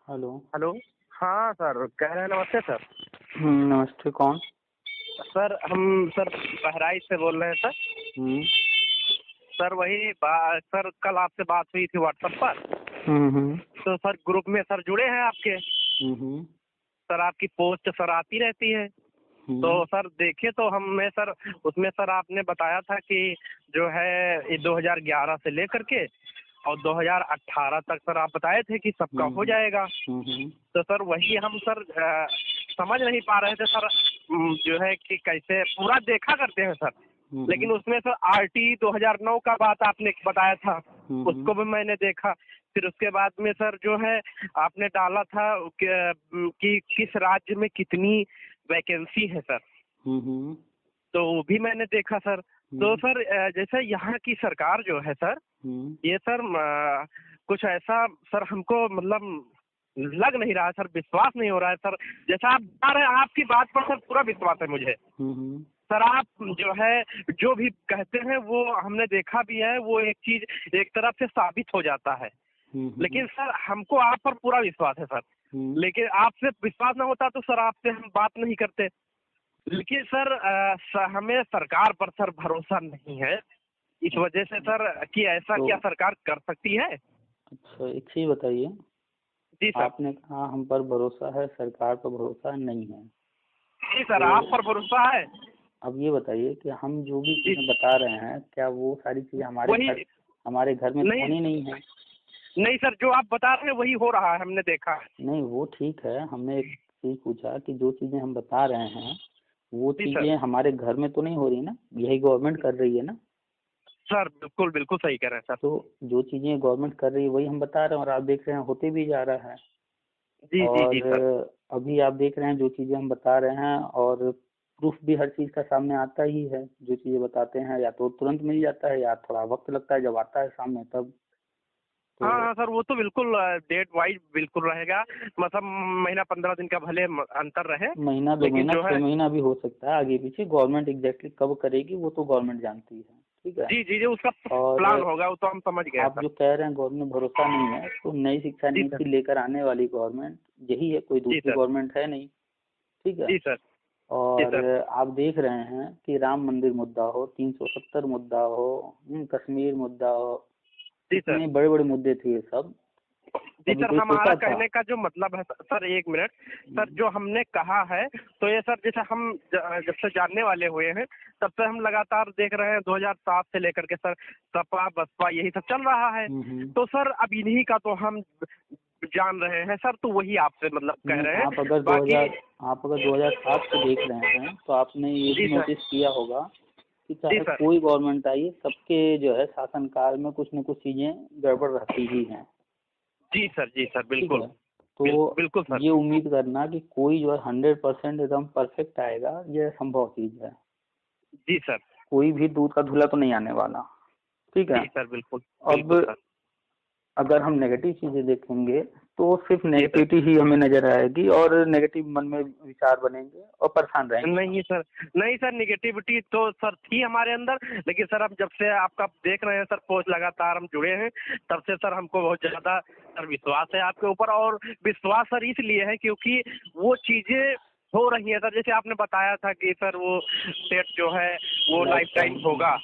Hello. Hello. हाँ sir, कह रहे हैं नमस्ते सर। नमस्ते, कौन? सर हम सर बहराइच से बोल रहे हैं सर। हम्म सर वही सर कल आपसे बात हुई थी व्हाट्सएप पर। हम्म तो सर ग्रुप में सर जुड़े हैं आपके। हम्म सर आपकी पोस्ट सर आती रहती है। तो हम्म सर देखे तो हमें सर उसमें सर आपने बताया था कि जो है ये 2011 से लेकर के और 2018 तक सर आप बताए थे कि सबका हो जाएगा। हम्म तो सर वही हम सर समझ नहीं पा रहे थे सर। जो है कि कैसे पूरा देखा करते हैं सर। लेकिन उसमें सर आरटी 2009 का बात आपने बताया था, उसको भी मैंने देखा। फिर उसके बाद में सर जो है आपने डाला था कि किस राज्य में कितनी वैकेंसी है सर, हम्म तो वो भी मैंने देखा सर। तो सर जैसे यहाँ की सरकार जो है सर, ये सर कुछ ऐसा सर हमको मतलब लग नहीं रहा है सर, विश्वास नहीं हो रहा है सर। जैसा आप बता रहे हैं आपकी बात पर सर पूरा विश्वास है मुझे। सर आप जो है जो भी कहते हैं वो हमने देखा भी है, वो एक चीज एक तरफ से साबित हो जाता है। लेकिन सर हमको आप पर पूरा विश्वास है सर। लेकिन आपसे विश्वास ना होता तो सर आपसे हम बात नहीं करते। लेकिन सर हमें सरकार पर सर भरोसा नहीं है, इस वजह से सर कि ऐसा क्या सरकार कर सकती है। अच्छा, एक चीज बताइए। जी सर। आपने कहा हम पर भरोसा है, सरकार पर भरोसा नहीं है। जी सर, तो आप पर भरोसा है। अब ये बताइए कि हम जो भी जी चीजें बता रहे हैं, क्या वो सारी चीजें वही हमारे घर में तो नहीं, होनी नहीं है? नहीं सर, जो आप बता रहे हैं वही हो रहा है, हमने देखा है। नहीं, वो ठीक है। हमने एक चीज पूछा कि जो चीजें हम बता रहे हैं वो जी सर। चीजें हमारे घर में तो नहीं हो रही ना, यही गवर्नमेंट कर रही है ना। सर बिल्कुल बिल्कुल सही कह रहे हैं सर। तो जो चीजें गवर्नमेंट कर रही है वही हम बता रहे हैं और आप देख रहे हैं होते भी जा रहा है। जी जी जी और सर। अभी आप देख रहे हैं जो चीजें हम बता रहे हैं, और प्रूफ भी हर चीज का सामने आता ही है। जो चीजें बताते हैं या तो तुरंत मिल जाता है या थोड़ा वक्त लगता है, जब आता है सामने तब। तो हाँ हाँ सर, वो तो बिल्कुल डेट वाइज बिल्कुल रहेगा। मतलब महीना 15 दिन का भले अंतर रहे, महीना, दो लेकिन महीना, जो है 6 महीना भी हो सकता है आगे पीछे। गवर्नमेंट एग्जैक्टली कब करेगी वो तो गवर्नमेंट जानती है। ठीक है। जी जी जी उसका और प्लान होगा, वो तो हम समझ गए आप सर। जो कह रहे हैं गवर्नमेंट भरोसा नहीं है, तो नई शिक्षा जी सर। नीति लेकर आने वाली गवर्नमेंट यही है, कोई जी दूसरी सर। गवर्नमेंट है नहीं। ठीक है। जी सर। जी और सर। आप देख रहे हैं कि राम मंदिर मुद्दा हो, 370 मुद्दा हो, कश्मीर मुद्दा हो, जी सर। कितने बड़े बड़े मुद्दे थे ये सब। जी कभी सर, कोई हमारा सोचा था? कहने का जो मतलब है सर, एक मिनट सर, जो हमने कहा है तो ये सर जैसे हम जब से जानने वाले हुए हैं तब से हम लगातार देख रहे हैं 2007 से लेकर के सर सपा बसपा यही सब चल रहा है। तो सर अब इन्हीं का तो हम जान रहे हैं सर, तो वही आपसे मतलब कह नहीं, रहे हैं बाकी। आप अगर 2007 से देख रहे हैं तो आपने ये जी भी सर। नोटिस किया होगा कि जी चाहे सर। कोई गवर्नमेंट आई, सबके जो है शासनकाल में कुछ न कुछ चीजें गड़बड़ रहती ही हैं। जी सर। जी सर ठीक बिल्कुल। है। तो बिल्कुल सर। ये उम्मीद करना कि कोई जो है 100% एकदम परफेक्ट आएगा, ये असंभव चीज है। जी सर। कोई भी दूध का धुला तो नहीं आने वाला। ठीक है। जी सर बिल्कुल। अब बिल्कुल सर। अगर हम नेगेटिव चीजें देखेंगे तो सिर्फ जी सर। नेगेटिविटी ही हमें नजर आएगी, और नेगेटिव मन में विचार बनेंगे और परेशान रहेंगे हम। नहीं सर, नहीं सर, निगेटिविटी तो सर थी हमारे अंदर, लेकिन सर अब जब से आपका देख रहे हैं सर पोस्ट लगातार हम जुड़े हैं, तब से सर हमको बहुत ज़्यादा सर विश्वास है आपके ऊपर। और विश्वास सर इसलिए है क्योंकि वो चीज़ें हो रही हैं सर। जैसे आपने बताया था कि सर वो सेट जो है वो लाइफ लाइफ टाइम टाइम। होगा।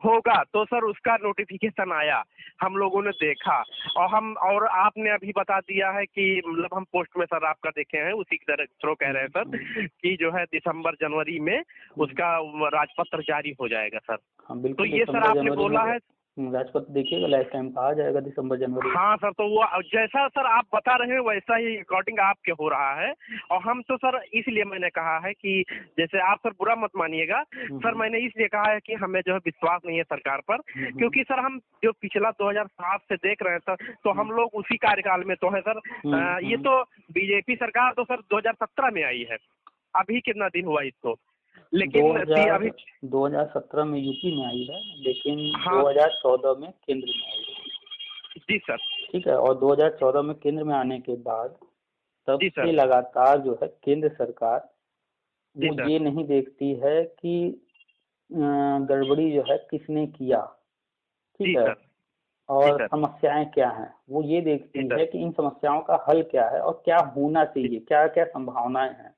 होगा तो सर उसका नोटिफिकेशन आया, हम लोगों ने देखा। और आपने अभी बता दिया है कि मतलब हम पोस्ट में सर आपका देखे हैं, उसी की तरह थ्रो कह रहे हैं सर कि जो है दिसंबर जनवरी में उसका राजपत्र जारी हो जाएगा सर। हाँ तो बिल्कुल, ये सर दिसंबर आपने जनवरी में बोला है। राजपत्र देखिएगा, लाइफ टाइम का आ जाएगा दिसंबर जनवरी में। हाँ सर, तो वो जैसा सर आप बता रहे हैं वैसा ही अकॉर्डिंग आपके हो रहा है। और हम तो सर इसलिए मैंने कहा है कि जैसे आप सर बुरा मत मानिएगा सर, मैंने इसलिए कहा है कि हमें जो है विश्वास नहीं है सरकार पर। क्योंकि सर हम जो पिछला 2007 से देख रहे हैं सर, तो हम लोग उसी कार्यकाल में तो है सर। ये तो बीजेपी सरकार तो सर 2017 में आई है, अभी कितना दिन हुआ इसको। लेकिन अभी 2017 में यूपी में आई है, लेकिन हाँ 2014 में केंद्र में आई है। जी सर। ठीक है। और 2014 में केंद्र में आने के बाद तब जी से सर। लगातार जो है केंद्र सरकार जी वो सर। ये नहीं देखती है कि गड़बड़ी जो है किसने किया। जी ठीक है। सर। और समस्याएं क्या हैं, वो ये देखती है कि इन समस्याओं का हल क्या है और क्या होना चाहिए, क्या क्या संभावनाएं हैं।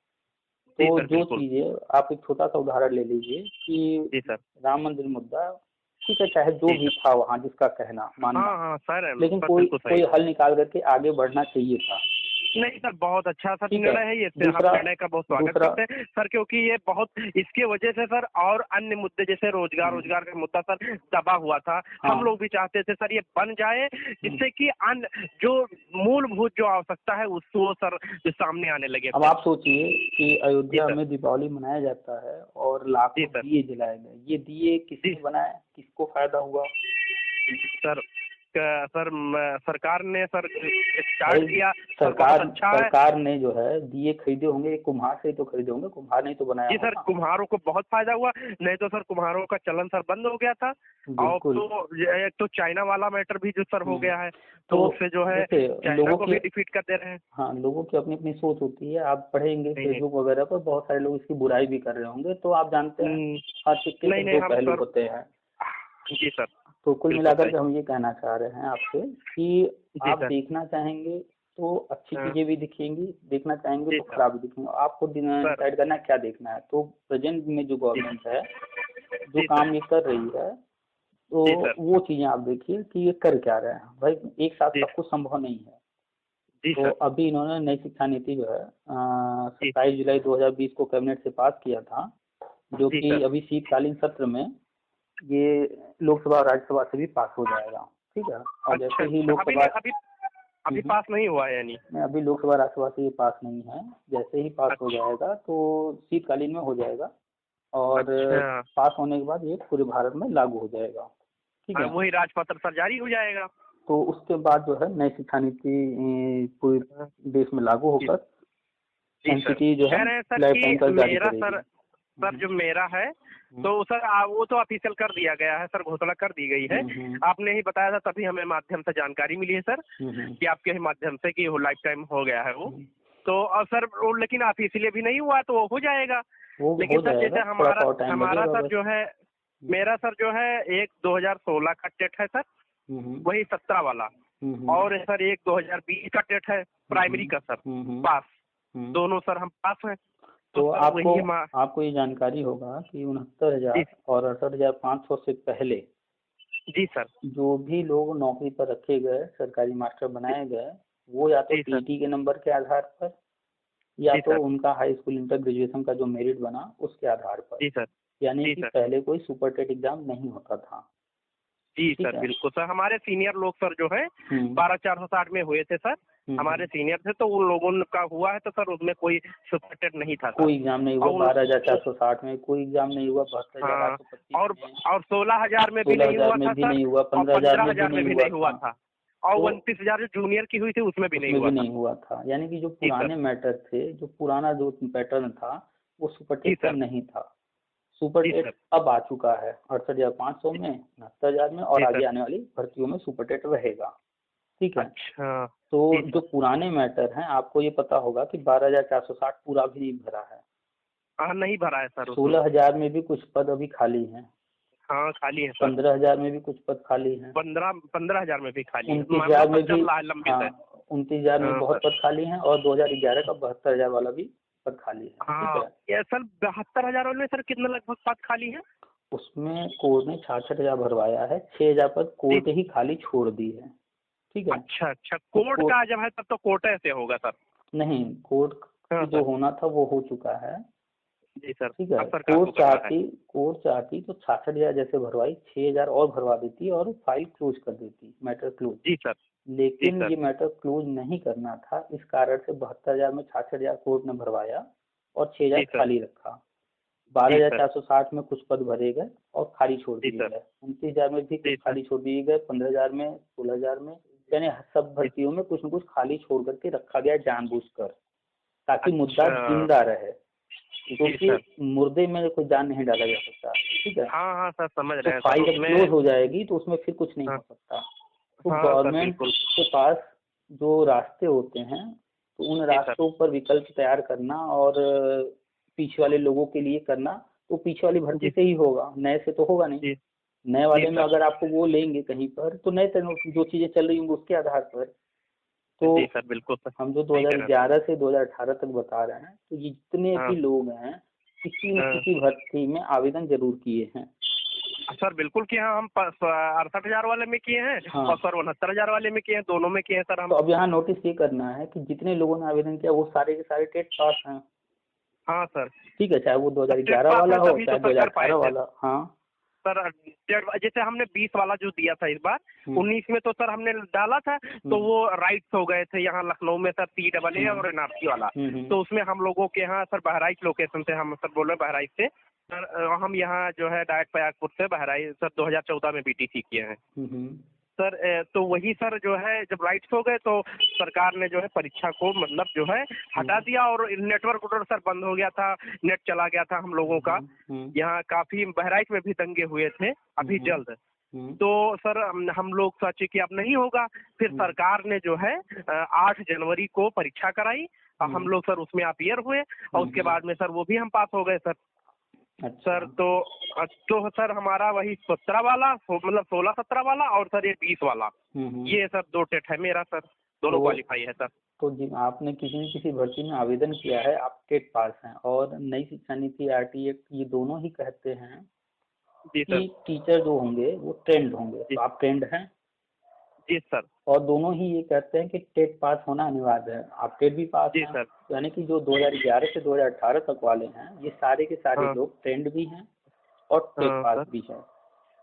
तो जो चीजें, आप एक छोटा सा उदाहरण ले लीजिए कि राम मंदिर मुद्दा, ठीक है, चाहे जो भी था वहाँ जिसका कहना मानना, लेकिन कोई हल निकाल करके आगे बढ़ना चाहिए था। नहीं सर, बहुत अच्छा सर निर्णय है ये, हम निर्णय का बहुत स्वागत करते हैं सर, क्योंकि ये बहुत, इसके वजह से सर और अन्य मुद्दे जैसे रोजगार का मुद्दा सर दबा हुआ था। हम लोग भी चाहते थे सर ये बन जाए, जिससे कि अन्य जो मूलभूत जो आवश्यकता है उसको सर जो सामने आने लगे। अब आप सोचिए कि अयोध्या में दीपावली मनाया जाता है और लाखों दिए जलाए गए, ये दिए किसने बनाए, किसको फायदा हुआ? सर सरकार ने सर स्टार्ट किया, सरकार ने जो है दिए खरीदे होंगे, कुम्हार से तो खरीदे होंगे, कुम्हार नहीं तो बनाया। जी सर, कुम्हारों को बहुत फायदा हुआ, नहीं तो सर कुम्हारों का चलन सर बंद हो गया था। और तो एक तो चाइना वाला मैटर भी जो सर हो गया है, तो उससे जो है चाइना को भी डिफीट कर दे रहे हैं। हाँ, लोगों की अपनी अपनी सोच होती है। आप पढ़ेंगे फेसबुक वगैरह पर, बहुत सारे लोग इसकी बुराई भी कर रहे होंगे, तो आप जानते हैं हर सिक्के के दो पहलू होते हैं। जी सर, तो कुल मिलाकर के हम ये कहना चाह रहे हैं आपसे कि आप देखना चाहेंगे तो अच्छी चीजें भी दिखेंगी, देखना चाहेंगे तो खराब भी दिखेंगे, आपको डिसाइड करना है क्या देखना है। तो प्रेजेंट में जो गवर्नमेंट है, जो काम ये कर रही है, तो वो चीजें आप देखिए कि ये कर क्या रहे हैं। भाई एक साथ सब कुछ संभव नहीं है। तो अभी इन्होंने नई शिक्षा नीति जो है 27 जुलाई 2020 को कैबिनेट से पास किया था, जो कि अभी शीतकालीन सत्र में ये लोकसभा और राज्यसभा से भी पास हो जाएगा। ठीक है, और जैसे ही लोकसभा अभी पास नहीं हुआ है, यानी अभी लोकसभा राज्यसभा से ये पास नहीं है, जैसे ही पास हो जाएगा तो शीतकालीन में हो जाएगा, और पास होने के बाद ये पूरे भारत में लागू हो जाएगा। ठीक है, वही राजपत्र सर जारी हो जाएगा। तो उसके बाद जो है नई शिक्षा नीति पूरे देश में लागू होकर एनसीटी जो है मेरा सर जो मेरा है, तो सर वो तो ऑफिशियल कर दिया गया है सर, घोषणा कर दी गई है। आपने ही बताया था, तभी हमें माध्यम से जानकारी मिली है सर, कि आपके ही माध्यम से कि वो लाइफ टाइम हो गया है वो। तो और सर लेकिन ऑफिशियली भी नहीं हुआ, तो वो हो जाएगा। लेकिन सर जैसे हमारा सर जो है, मेरा सर जो है एक 2016 का टेट है सर, वही 17 वाला, और सर एक 2020 का टेट है प्राइमरी का सर, पास दोनों सर हम पास हैं। तो आपको ये जानकारी होगा कि 69,000 और 68,500 से पहले जी सर जो भी लोग नौकरी पर रखे गए, सरकारी मास्टर बनाए गए, वो या तो टीटी के नंबर के आधार पर, या तो उनका हाई स्कूल इंटर ग्रेजुएशन का जो मेरिट बना उसके आधार पर। जी सर, यानी कि पहले कोई सुपर टेट एग्जाम नहीं होता था। जी सर, बिल्कुल सर। हमारे सीनियर लोग सर जो है 12,460 में हुए थे सर, हमारे सीनियर थे, तो उन लोगों का हुआ है, तो सर उसमें कोई सुपर टेट नहीं था, कोई एग्जाम नहीं हुआ। 12,460 में कोई एग्जाम नहीं हुआ, 72,825 और 16,000 में भी नहीं हुआ था सर, 15,000 में भी नहीं हुआ था, और 29,000 जो जूनियर की हुई थी उसमें भी नहीं हुआ था। यानी कि जो पुराने मैटर थे, जो पुराना जो पैटर्न था, वो सुपर टेट का नहीं था। सुपर टेट अब आ चुका है 68,500 में, 69,000 में, और आगे आने वाली भर्तियों में सुपर टेट रहेगा। ठीक है। अच्छा, तो जो पुराने मैटर हैं, आपको ये पता होगा कि 12,460 पूरा भी नहीं भरा है। नहीं भरा है सर। 16,000 में भी कुछ पद अभी खाली हैं। हाँ, खाली है। 15,000 में भी कुछ पद खाली हैं। 15,000 में भी खाली है। 29,000 में भी 29,000 में बहुत पद खाली हैं, और 2011 का 72,000 वाला भी पद खाली है। हाँ, ये सर 72,000 वाले में सर कितना लगभग पद खाली है? उसमें कोर्ट ने 66,000 भरवाया है, 6,000 पद कोर्ट ही खाली छोड़ दी है। ठीक है। अच्छा, कोर्ट का जब है तब तो कोर्ट से होगा सर। नहीं, कोर्ट जो होना था वो हो चुका है। जी सर। ठीक है। कोर्ट चाहती तो 66,000 जैसे भरवाई, 6,000 और भरवा देती और फाइल क्लोज कर देती, मैटर क्लोज। जी सर। लेकिन ये मैटर क्लोज नहीं करना था, इस कारण से 72,000 में 66,000 कोर्ट ने भरवाया और 6,000 खाली रखा। 12,460 में कुछ पद भरे गए और खाली छोड़ दिए गए। 29,000 में भी कुछ खाली छोड़ दिए गए, 15,000 में, 16,000 में, यानी सब भर्तियों में कुछ न कुछ खाली छोड़ करके रखा गया जानबूझकर, ताकि मुद्दा जिंदा रहे, क्योंकि मुर्दे में कोई जान नहीं डाला जा सकता। ठीक है। हाँ सर, समझ रहे हैं। फाइल जब क्लोज हो जाएगी तो उसमें फिर कुछ नहीं हो सकता। तो गवर्नमेंट के पास जो रास्ते होते हैं, तो उन रास्तों पर विकल्प तैयार करना और पीछे वाले लोगों के लिए करना, तो पीछे वाली भर्ती से ही होगा, नए से तो होगा नहीं। नए वाले में अगर आपको वो लेंगे कहीं पर तो नए तरह जो चीजें चल रही होंगी उसके आधार पर। तो जी सर बिल्कुल सर। हम जो 2011 से 2018 तक बता रहे हैं, तो ये जितने भी लोग हैं किसी न किसी भर्ती में आवेदन जरूर किए हैं। सर बिल्कुल किए हैं, हम 68,000 वाले में किए हैं और सर 69,000 वाले में किए हैं, दोनों में किए हैं सर हम। तो अब यहाँ नोटिस ये करना है कि जितने लोगों ने आवेदन किया वो सारे के सारे टेट पास हैं। हाँ सर ठीक है, चाहे वो 2011 वाला हो चाहे 2018 वाला। हाँ सर जैसे हमने 20 वाला जो दिया था इस बार, 19 में तो सर हमने डाला था तो वो राइट्स हो गए थे यहाँ लखनऊ में सर, CAA और NRC वाला। तो उसमें हम लोगों के यहाँ सर बहराइच लोकेशन से, हम सर बोल रहे हैं बहराइच से सर, हम यहाँ जो है डायरेक्ट प्रयागपुर से बहराइच सर 2014 में BTC किए हैं सर। तो वही सर जो है जब राइट्स हो गए तो सरकार ने जो है परीक्षा को मतलब जो है हटा दिया और नेटवर्क सर बंद हो गया था, नेट चला गया था हम लोगों का। यहाँ काफी बहराइच में भी दंगे हुए थे अभी जल्द। तो सर हम लोग सोचे कि अब नहीं होगा, फिर सरकार ने जो है 8 जनवरी को परीक्षा कराई और हम लोग सर उसमें अपीयर हुए और उसके बाद में सर वो भी हम पास हो गए सर। सर तो सर हमारा वही 17 वाला मतलब 16-17 वाला और सर ये 20 वाला, ये सर 2 टेट है मेरा सर, दोनों क्वालिफाई है सर। तो जी आपने किसी न किसी भर्ती में आवेदन किया है, आप टेट पास हैं और नई शिक्षा नीति RT एक्ट ये दोनों ही कहते हैं कि टीचर जो होंगे वो ट्रेंड होंगे। तो आप ट्रेंड हैं? जी सर। और दोनों ही ये कहते हैं कि टेट पास होना अनिवार्य है, आप टेट भी पास हैं। सर। यानी कि जो 2011 से 2018 तक वाले हैं ये सारे के सारे लोग ट्रेंड भी हैं और टेट पास भी हैं।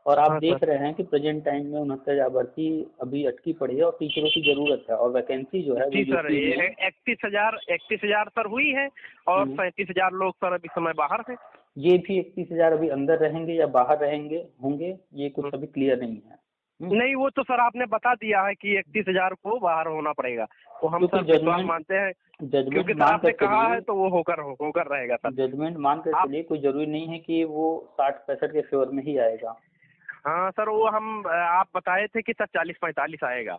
और आप देख रहे हैं कि प्रेजेंट टाइम में 69,000 भर्ती अभी अटकी पड़ी है और टीचरों की जरूरत है और वैकेंसी जो है जी सर 31,000 सर हुई है और 37,000 लोग सर अभी समय बाहर है। ये भी 31,000 अभी अंदर रहेंगे या बाहर रहेंगे होंगे ये कुछ अभी क्लियर नहीं है। नहीं वो तो सर आपने बता दिया है कि 31,000 को बाहर होना पड़ेगा, तो हम सर विश्वास मानते हैं क्योंकि सर आपने कहा है तो वो होकर रहेगा सर। जजमेंट मान कर चलिए, कोई जरूरी नहीं है कि वो 60-65 के फेवर में ही आएगा। हाँ सर वो हम आप बताए थे कि सर 40-45 आएगा,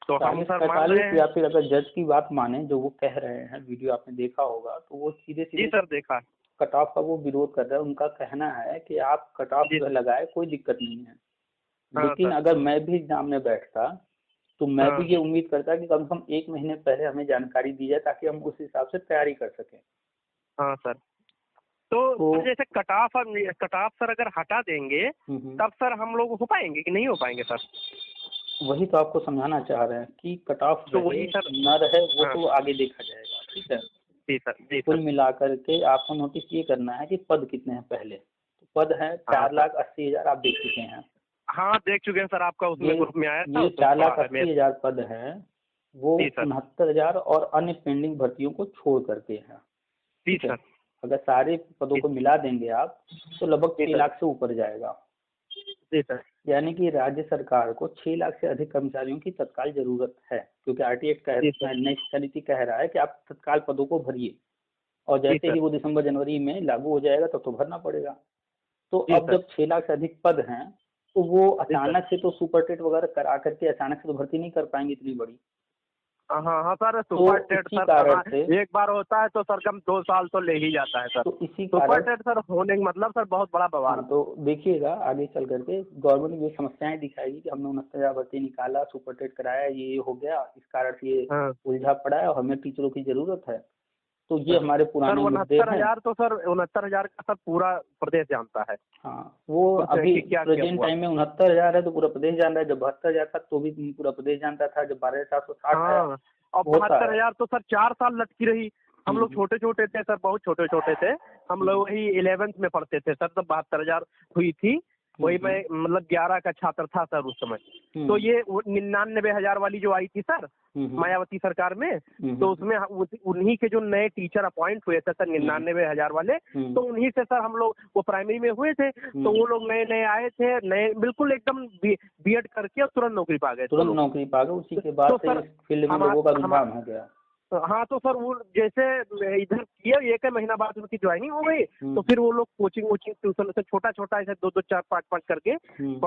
तो हम सर 40-45 या फिर अगर जज की बात माने जो वो कह रहे हैं, वीडियो आपने देखा होगा तो वो सीधे जी सर देखा कट ऑफ का वो विरोध कर रहे हैं। उनका कहना है कि आप कट ऑफ लगाए कोई दिक्कत नहीं है, लेकिन अगर मैं भी एग्जाम में बैठता तो मैं भी ये उम्मीद करता कि कम से कम 1 महीने पहले हमें जानकारी दी जाए ताकि हम उस हिसाब से तैयारी कर सकें। हाँ सर। तो जैसे कट ऑफ सर अगर हटा देंगे तब सर हम लोग हो पाएंगे कि नहीं हो पाएंगे सर? वही तो आपको समझाना चाह रहे हैं कि कट ऑफ तो वही सर न रहे वो तो आगे देखा जाएगा। ठीक है जी सर। जी कुल मिलाकर के आपको नोटिस ये करना है कि पद कितने हैं पहले। तो पद है 4,80,000 आप देख चुके हैं। हाँ देख चुके हैं सर, आपका उसमें ग्रुप में आया था। ये 4,80,000 पद है वो 69,000 और अन्य पेंडिंग भर्तियों को छोड़ करके है। ठीक है अगर सारे पदों को मिला देंगे आप तो लगभग 6 लाख से ऊपर जाएगा। जी सर। यानी कि राज्य सरकार को 6 लाख से अधिक कर्मचारियों की तत्काल जरूरत है, क्योंकि RT एक्ट नई शिक्षा नीति कह रहा है कि आप तत्काल पदों को भरिए और जैसे ही वो दिसंबर-जनवरी में लागू हो जाएगा तब तो भरना पड़ेगा। तो अब जब 6 लाख से अधिक पद हैं तो वो अचानक से तो सुपर टेट वगैरह करा करके अचानक से तो भर्ती नहीं कर पाएंगे इतनी बड़ी। हाँ सर सुपर टेट सर एक बार होता है तो सर कम 2 साल तो ले ही जाता है सर। तो इसी सुपर टेट सर होने का मतलब सर बहुत बड़ा बवाल। तो देखिएगा आगे चल करके गवर्नमेंट ये समस्याएं दिखाएगी कि हमने 69,000 भर्ती निकाला, सुपर टेट कराया, ये हो गया, इस कारण से ये उलझा पड़ा है और हमें टीचरों की जरूरत है। तो ये हमारे पुराने मुद्दे हैं। 69,000 तो सर 69,000 का सर पूरा प्रदेश जानता है। हाँ वो अभी प्रेजेंट टाइम में 69,000 है तो पूरा प्रदेश जान रहा है। जब 72,000 था तो भी पूरा प्रदेश जानता था। जब 12,460 और 72,000 तो सर 4 साल लटकी रही। हम लोग छोटे छोटे थे सर, बहुत छोटे छोटे थे हम लोग, वही 11th में पढ़ते थे सर, तब 72,000 हुई थी। वही मैं मतलब 11 का छात्र था सर उस समय। तो ये 99,000 वाली जो आई थी सर मायावती सरकार में, तो उसमें उन्हीं के जो नए टीचर अपॉइंट हुए थे सर 99,000 वाले, तो उन्हीं से सर हम लोग वो प्राइमरी में हुए थे। तो वो लोग नए आए थे, नए बिल्कुल एकदम BEd करके और तुरंत नौकरी पा गए। उसी के बाद फील्ड में लोगों का रुझान हो गया। हाँ तो सर वो जैसे इधर किए 1 महीना बाद उनकी ज्वाइनिंग हो गई, तो फिर वो लोग कोचिंग वोचिंग ट्यूशन से छोटा छोटा ऐसे 2-2 4-5-5 करके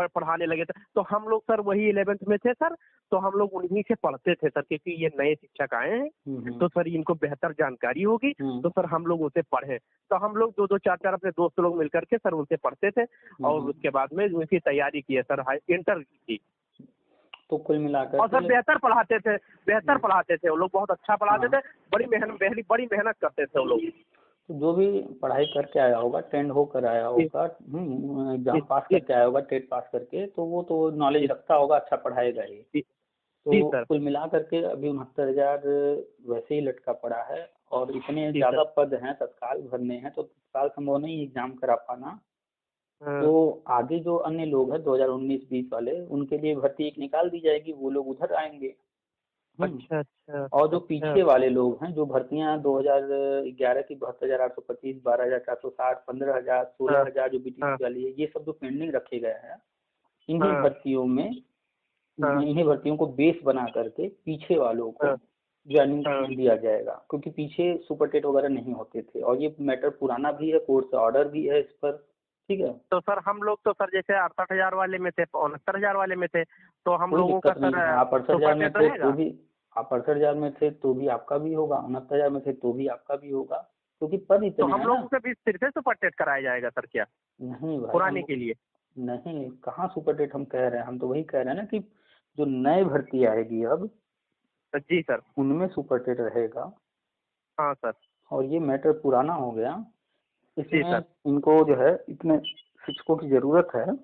पढ़ाने लगे थे। तो हम लोग सर वही 11th में थे सर, तो हम लोग उन्हीं से पढ़ते थे सर, क्योंकि ये नए शिक्षक आए हैं तो सर इनको बेहतर जानकारी होगी, तो सर हम लोग उनसे पढ़े। तो हम लोग 2-2 4-4 अपने दोस्त लोग मिलकर के सर उनसे पढ़ते थे और उसके बाद में उनकी तैयारी की है सर, इंटर की। तो कुल मिलाकर और सर बेहतर पढ़ाते थे वो लोग, बहुत अच्छा पढ़ाते थे, बड़ी मेहनत करते थे वो लोग। तो जो भी पढ़ाई करके आया होगा, ट्रेंड होकर आया होगा, एग्जाम पास करके आया होगा, टेट पास करके, तो वो तो नॉलेज रखता होगा, अच्छा पढ़ाएगा ही। तो कुल मिला करके अभी 69,000 वैसे ही लटका पड़ा है और इतने ज्यादा पद हैं तत्काल भरने हैं, तो तत्काल संभव नहीं एग्जाम करा पाना। तो आगे जो अन्य लोग हैं 2019-20 वाले, उनके लिए भर्ती एक निकाल दी जाएगी, वो लोग उधर आएंगे। अच्छा। और जो पीछे वाले लोग हैं, जो भर्तियां 2011 की 72,825, 12,460, 15,000, 16,000 जो बीटीसी वाली है, ये सब जो पेंडिंग रखे गए हैं, इन्हीं भर्तियों को बेस बना करके पीछे वालों को ज्वाइनिंग दिया जाएगा, क्योंकि पीछे सुपर टेट वगैरह नहीं होते थे और ये मैटर पुराना भी है, कोर्ट से ऑर्डर भी है इस पर, ठीक है। तो सर हम लोग तो सर जैसे 68,000 वाले में थे, 69,000 वाले में थे, तो हम लोगों का सर आप 68,000 में थे तो भी, आप 68,000 में थे तो भी आपका भी होगा, 69,000 में थे तो भी आपका भी होगा, क्योंकि पद इतने तो हम लोगों के बीच फिर से सुपर टेट कराया जाएगा सर क्या? नहीं भाई, पुराने के लिए नहीं, कहाँ सुपर टेट हम कह रहे हैं, हम तो वही कह रहे हैं ना कि जो नए भर्ती आएगी अब, जी सर, उनमें सुपर टेट रहेगा। हाँ सर। और ये मैटर पुराना हो गया, इसमें इनको जो है इतने शिक्षकों की जरूरत है।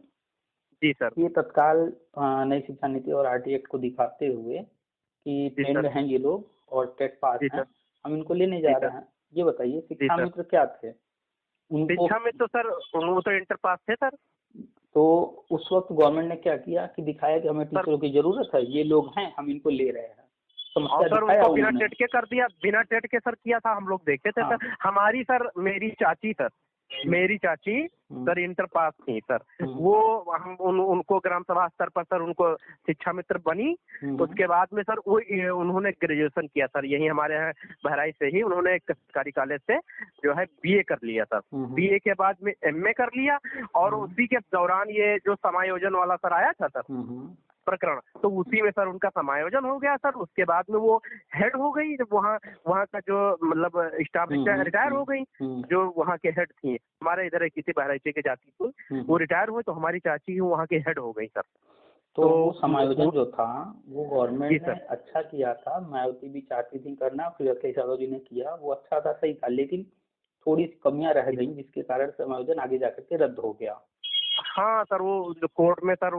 जी सर। ये तत्काल नई शिक्षा नीति और आरटी एक्ट को दिखाते हुए कि ट्रेंड हैं ये लोग और टेट पास हैं, हम इनको लेने जा रहे हैं। ये बताइए शिक्षा मित्र क्या थे? शिक्षा मित्र तो सर वो तो इंटर पास थे सर। तो उस वक्त गवर्नमेंट ने क्या किया कि दिखाया कि हमें टीचरों की जरूरत है, ये लोग हैं, हम इनको ले रहे हैं। और सर उनको बिना टेट के कर दिया, बिना टेट के सर किया था, हम लोग देखे थे सर। हमारी सर मेरी चाची सर इंटर पास थी सर, वो हम उनको ग्राम सभा स्तर पर सर उनको शिक्षा मित्र बनी। उसके बाद में सर वो उन्होंने ग्रेजुएशन किया सर, यही हमारे यहाँ बहराइच से ही उन्होंने एक सरकारी कॉलेज से जो है बीए कर लिया सर। बीए के बाद में एमए कर लिया और उसी के दौरान ये जो समायोजन वाला सर आया था सर प्रकरण, तो उसी में सर उनका समायोजन हो गया सर। उसके बाद में वो हेड हो गई, जब वहाँ का जो मतलब स्टाफ रिटायर हो गई, जो वहाँ के हेड थी, हमारे इधर किसी बहराइच के जाति को, वो रिटायर हुए, तो हमारी चाची वहाँ के हेड हो गई सर। तो वो समायोजन जो था वो गवर्नमेंट ने अच्छा किया था, मायावती भी चाहती थी करना, फिर अखिलेश यादव जी ने किया, वो अच्छा था, सही था, लेकिन थोड़ी सी कमियां रह गई जिसके कारण समायोजन आगे जाकर के रद्द हो गया। हाँ सर, वो कोर्ट में सर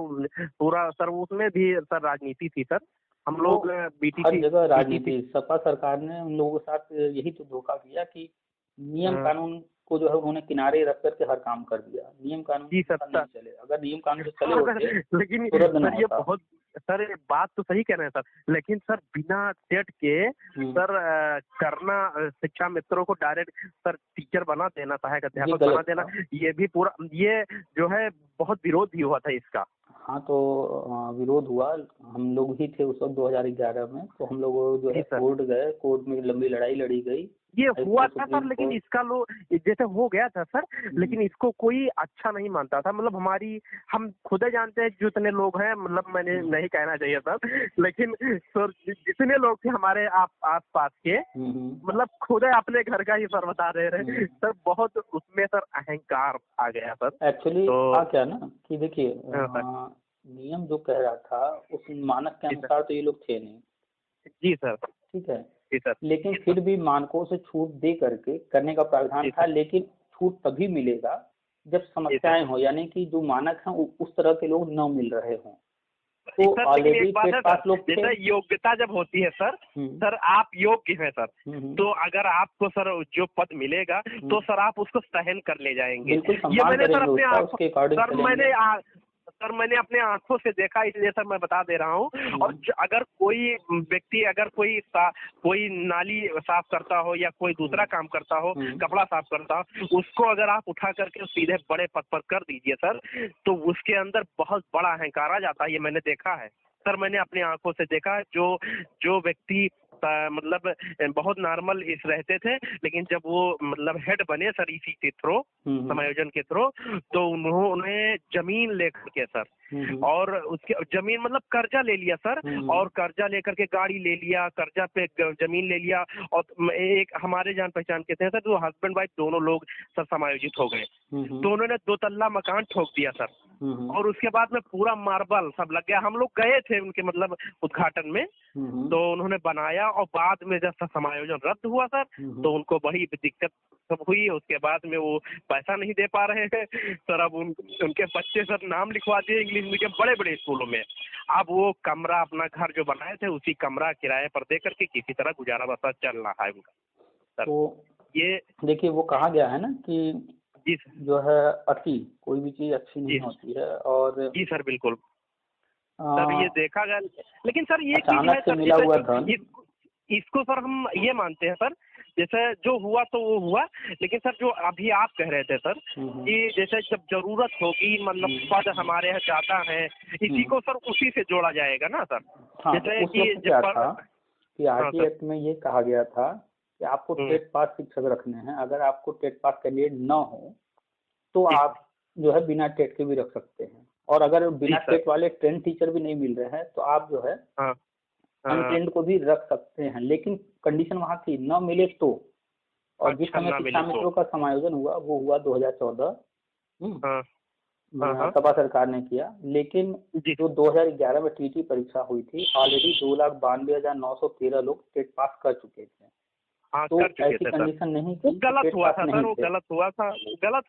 पूरा सर उसमें भी सर राजनीति थी सर। हम लोग बीटीसी हर जगह राजनीति, सपा सरकार ने उन लोगों के साथ यही तो धोखा किया कि नियम कानून को जो है उन्होंने किनारे रख करके हर काम कर दिया। नियम कानून नहीं चले, अगर नियम कानून से चले होते लेकिन सर ये बहुत सर बात तो सही कह रहे हैं सर, लेकिन सर बिना टेट के सर करना, शिक्षा मित्रों को डायरेक्ट सर टीचर बना देना, सहायक अध्यापक बना देना, ये भी पूरा ये जो है बहुत विरोध भी हुआ था इसका। हाँ तो विरोध हुआ, हम लोग ही थे उस वक्त 2011 में, तो हम लोग जो है कोर्ट गए, कोर्ट में लंबी लड़ाई लड़ी गई, ये हुआ था सर, लेकिन इसका जैसे हो गया था सर, लेकिन इसको कोई अच्छा नहीं मानता था। मतलब हम खुद जानते हैं जितने लोग हैं, मतलब मैंने नहीं कहना चाहिए सर, लेकिन सर जितने लोग थे हमारे आस पास के, मतलब खुद अपने घर का ही सर बता दे रहे सर, बहुत उसमें सर अहंकार आ गया सर। एक्चुअली क्या ना कि देखिए नियम जो कह रहा था उस मानक के अनुसार तो ये लोग थे नहीं। जी सर। ठीक है, लेकिन फिर भी मानकों से छूट दे करके करने का प्रावधान था, लेकिन छूट तभी मिलेगा जब समस्याएं हो, यानी कि जो मानक हैं उस तरह के लोग न मिल रहे हों। तो ऑलरेडी पास लोग जैसे योग्यता जब होती है सर आप योग्य हैं सर, तो अगर आपको सर जो पद मिलेगा तो सर आप उसको सहन कर ले जाएंगे। ये मैंने सर मैंने अपने आंखों से देखा, इसलिए सर मैं बता दे रहा हूँ। और अगर कोई व्यक्ति कोई नाली साफ करता हो या कोई दूसरा काम करता हो, कपड़ा साफ करता हो, उसको अगर आप उठा करके सीधे बड़े पद पर कर दीजिए सर, तो उसके अंदर बहुत बड़ा अहंकार आ जाता है। ये मैंने देखा है सर, मैंने अपनी आंखों से देखा। जो व्यक्ति मतलब बहुत नॉर्मल इस रहते थे, लेकिन जब वो मतलब हेड बने सर इसी के थ्रू, समायोजन के थ्रू, तो उन्होंने जमीन लेकर के सर, और उसके जमीन मतलब कर्जा ले लिया सर, और कर्जा लेकर के गाड़ी ले लिया, कर्जा पे जमीन ले लिया, और एक हमारे जान पहचान के थे सर, जो हस्बैंड वाइफ दोनों लोग सर समायोजित हो गए, तो उन्होंने 2 तल्ला मकान ठोक दिया सर, और उसके बाद में पूरा मार्बल सब लग गया। हम लोग गए थे उनके मतलब उद्घाटन में, तो उन्होंने बनाया, और बाद में जब समायोजन रद्द हुआ सर, तो उनको बड़ी दिक्कत सब हुई। उसके बाद में वो पैसा नहीं दे पा रहे हैं सर। अब उनके बच्चे सर नाम लिखवा दिए इंग्लिश मीडियम बड़े बड़े स्कूलों में। अब वो कमरा, अपना घर जो बनाए थे, उसी कमरा किराए पर दे करके किसी तरह गुजारा बसर चल रहा है उनका सर। तो ये देखिए, वो कहा गया है ना कि जी जो है अति, कोई भी चीज अच्छी नहीं होती है। और जी सर बिल्कुल सर, ये देखा गया। लेकिन सर ये चीज है से सर, मिला हुआ धन, इसको सर हम ये मानते हैं सर, जैसे जो हुआ तो वो हुआ, लेकिन सर जो अभी आप कह रहे थे सर कि जैसे जब जरूरत होगी, मतलब पद हमारे यहाँ ज्यादा है, इसी को सर उसी से जोड़ा जाएगा ना सर। हाँ, जैसे उस वक्त क्या था कि आरटी एक्ट में ये कहा गया था कि आपको टेट पास शिक्षक रखने हैं। अगर आपको टेट पास कैंडिडेट न हो तो आप जो है बिना टेट के भी रख सकते हैं, और अगर बिना टेट वाले ट्रेंड टीचर भी नहीं मिल रहे हैं तो आप जो है अनट्रेंड को भी रख सकते हैं। लेकिन कंडीशन वहाँ थी न मिले तो। और जिस समय शिक्षा मित्रों का समायोजन हुआ वो हुआ 2014, सपा सरकार ने किया। लेकिन जो 2011 में टीटी परीक्षा हुई थी, ऑलरेडी 2,92,913 लोग टेट पास कर चुके थे। तो ऐसी कंडीशन नहीं थी। गलत हुआ था सर, वो गलत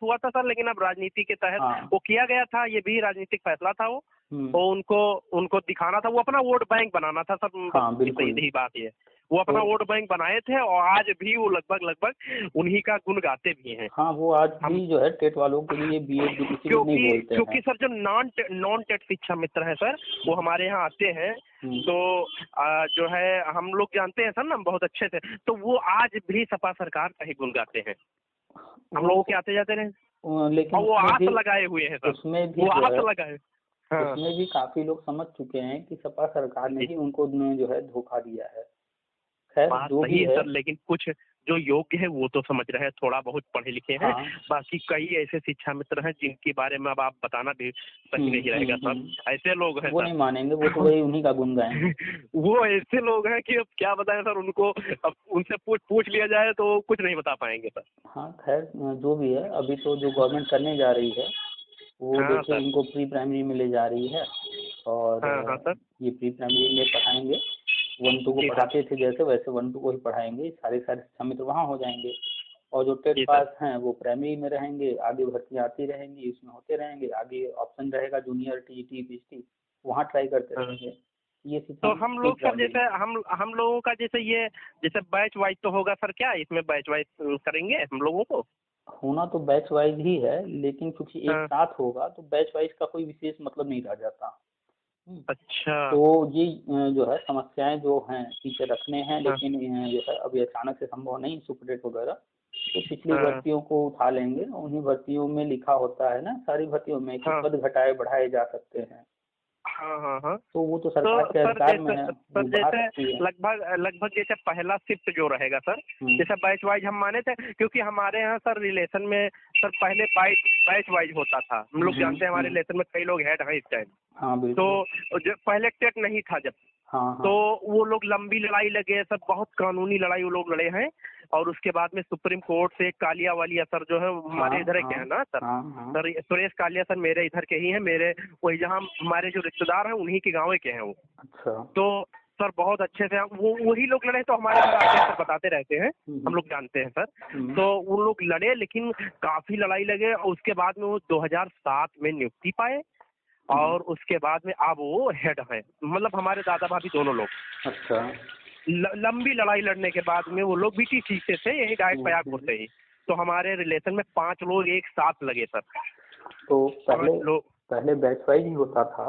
हुआ था सर, लेकिन अब राजनीति के तहत वो किया गया था, ये भी राजनीतिक फैसला था वो। तो उनको दिखाना था, वो अपना वोट बैंक बनाना था सब। सही बात है, वो अपना वोट बैंक बनाए थे, और आज भी वो लगभग उन्हीं का गुण गाते भी हैं। हाँ, वो आज भी जो है टेट वालों के लिए बीएड नहीं बोलते हैं। क्योंकि सर जो नॉन टेट शिक्षा मित्र है सर, वो हमारे यहाँ आते हैं, तो जो है हम लोग जानते हैं सर ना बहुत अच्छे से, तो वो आज भी सपा सरकार का ही गुण गाते हैं। हम लोगों के आते जाते रहे, लेकिन वो आस लगाए हुए हैं सर, उसमें भी वो आस लगाए। उसमें भी काफी लोग समझ चुके हैं कि सपा सरकार ने ही उनको जो है धोखा दिया है। बात सही है सर, लेकिन कुछ जो योग्य है वो तो समझ रहे हैं, थोड़ा बहुत पढ़े लिखे हैं। बाकी कई ऐसे शिक्षा मित्र हैं जिनके बारे में अब आप बताना भी सही नहीं रहेगा सर। ऐसे लोग हैं, वो नहीं मानेंगे, वो तो वही उन्हीं का गुण गाएंगे। वो ऐसे लोग हैं कि अब क्या बताएं सर उनको, अब उनसे पूछ लिया जाए तो कुछ नहीं बता पाएंगे सर। हाँ, खैर जो भी है, अभी तो जो गवर्नमेंट करने जा रही है वो देखिए इनको प्री प्राइमरी में ले जा रही है, और ये प्री प्राइमरी में पढ़ाएंगे। 1-2 को पढ़ाते थे जैसे, वैसे 1-2 को ही पढ़ाएंगे। सारे शिक्षा मित्र वहाँ हो जाएंगे, और जो टेट पास हैं वो प्राइमरी में रहेंगे। आगे भर्तियाँ आती रहेंगी, इसमें होते रहेंगे। आगे ऑप्शन रहेगा जूनियर, टीईटी, पीएचडी, वहाँ ट्राई करते रहेंगे। ये तो हम लोग सर जैसे हम लोगों का जैसे बैच वाइज तो होगा सर, क्या इसमें बैच वाइज करेंगे हम लोगों को? होना तो बैच वाइज ही है, लेकिन क्योंकि एक साथ होगा तो बैच वाइज का कोई विशेष मतलब नहीं रह जाता। अच्छा, तो ये जो है समस्याएं जो हैं टीचर रखने हैं, लेकिन जो है अभी अचानक से संभव नहीं, सुपरडेट वगैरह। तो पिछली भर्तियों को उठा लेंगे। उन्हीं भर्तियों में लिखा होता है ना, सारी भर्तियों में कि पद घटाए बढ़ाए जा सकते हैं। हाँ। तो वो तो सरकार के अधिकार में है। सर जैसे लगभग जैसे पहला शिफ्ट जो रहेगा सर, जैसे बैच वाइज हम माने थे, क्योंकि हमारे यहाँ सर रिलेशन में सर पहले बैच वाइज होता था। हम लोग जानते हैं हमारे रिलेशन में कई लोग हेड हैं इस टाइम। हाँ, तो जो पहले टेट नहीं था जब, तो वो लोग लंबी लड़ाई लगे, सब बहुत कानूनी लड़ाई वो लोग लड़े हैं। और उसके बाद में सुप्रीम कोर्ट से कालिया वालिया सर जो है हमारे इधर के हैं ना sir, sir Suresh Kalia sir मेरे इधर के ही हैं, मेरे वही जहाँ हमारे जो रिश्तेदार हैं उन्हीं के गाँव के हैं वो। अच्छा। तो सर बहुत अच्छे से वो वही लोग लड़े, तो हमारे घर आते हैं सर, बताते रहते हैं, हम लोग जानते हैं सर। तो वो लोग लड़े, लेकिन काफी लड़ाई लगे, और उसके बाद में वो 2007 में नियुक्ति पाए, और उसके बाद में अब वो हेड है, मतलब हमारे दादा भाभी दोनों लोग। अच्छा। लंबी लड़ाई लड़ने के बाद में वो लोग बीटीसी से थे, यही डायरेक्ट प्रयागपुर से ही। तो हमारे रिलेशन में 5 लोग एक साथ लगे सर। तो पहले बैच वाइज ही होता था।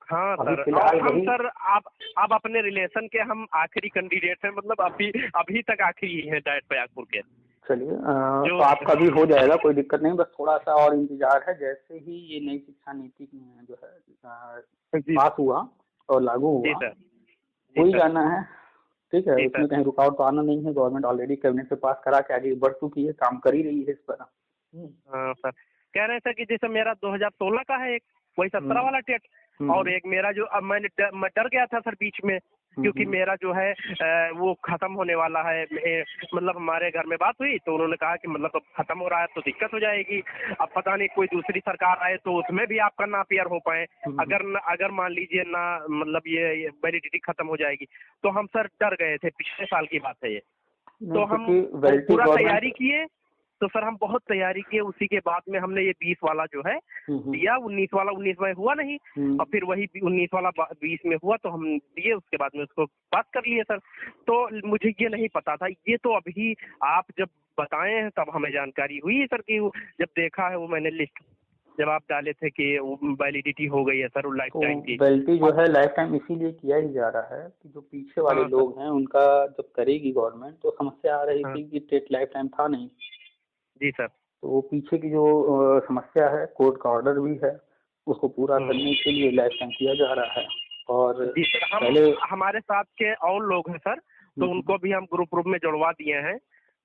हाँ सर, और हम सर आप अपने रिलेशन के हम आखिरी कैंडिडेट हैं, मतलब अभी तक आखिरी हैं डायरेक्ट प्रयागपुर के। चलिए, तो आपका भी हो जाएगा, कोई दिक्कत नहीं। बस थोड़ा सा और इंतजार है। जैसे ही ये नई शिक्षा नीति जो है पास हुआ और लागू हुआ, हो ही जाना है। ठीक है, उसमें कहीं रुकावट तो आना नहीं है। गवर्नमेंट ऑलरेडी कैबिनेट से पास करा के आगे बढ़ चुकी है, काम कर ही रही है इस पर। हाँ सर, कह रहे थे कि जैसे मेरा 2016 का है एक, वही 17 वाला टेट, और एक मेरा जो अब मैं डर गया था सर बीच में, क्योंकि मेरा जो है वो खत्म होने वाला है। मतलब हमारे घर में बात हुई तो उन्होंने कहा कि मतलब अब खत्म हो रहा है तो दिक्कत हो जाएगी, अब पता नहीं कोई दूसरी सरकार आए तो उसमें भी आपका ना अपियर हो पाए, अगर मान लीजिए ना मतलब ये वैलिडिटी खत्म हो जाएगी। तो हम सर डर गए थे, पिछले साल की बात है ये। तो हम पूरा तैयारी किए, तो सर हम बहुत तैयारी किए, उसी के बाद में हमने ये 20 वाला जो है दिया। 19 वाला 19 में हुआ नहीं, और फिर वही 19 वाला 20 में हुआ तो हम दिए, उसके बाद में उसको पास कर लिए सर। तो मुझे ये नहीं पता था, ये तो अभी आप जब बताए हैं तब हमें जानकारी हुई है सर, कि जब देखा है वो मैंने लिस्ट जब आप डाले थे कि वैलिडिटी हो गई है सर वो लाइफ टाइम की। वैलिडिटी जो है लाइफ टाइम इसीलिए किया ही जा रहा है कि जो पीछे वाले लोग हैं उनका जब करेगी गवर्नमेंट, तो समस्या आ रही थी कि टेट लाइफ टाइम था नहीं। जी सर। तो वो पीछे की जो समस्या है, कोर्ट का ऑर्डर भी है, उसको पूरा करने के लिए लाइफ टाइम किया जा रहा है। और जी सर, पहले हमारे साथ के और लोग हैं सर, तो उनको भी हम ग्रुप में जुड़वा दिए हैं,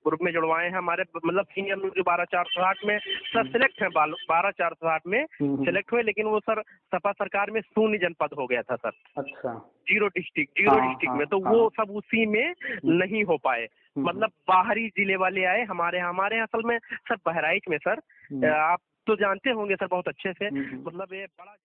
ग्रुप में जुड़वाए हैं। हमारे मतलब सीनियर लोग जो 12/460 में सर सिलेक्ट हैं, 12/460 में सिलेक्ट हुए, लेकिन वो सर सपा सरकार में शून्य जनपद हो गया था सर। अच्छा। जीरो डिस्ट्रिक्ट में, तो वो सब उसी में नहीं हो पाए। मतलब बाहरी जिले वाले आए हमारे यहाँ असल में सर बहराइच में सर, आप तो जानते होंगे सर बहुत अच्छे से, मतलब ये बड़ा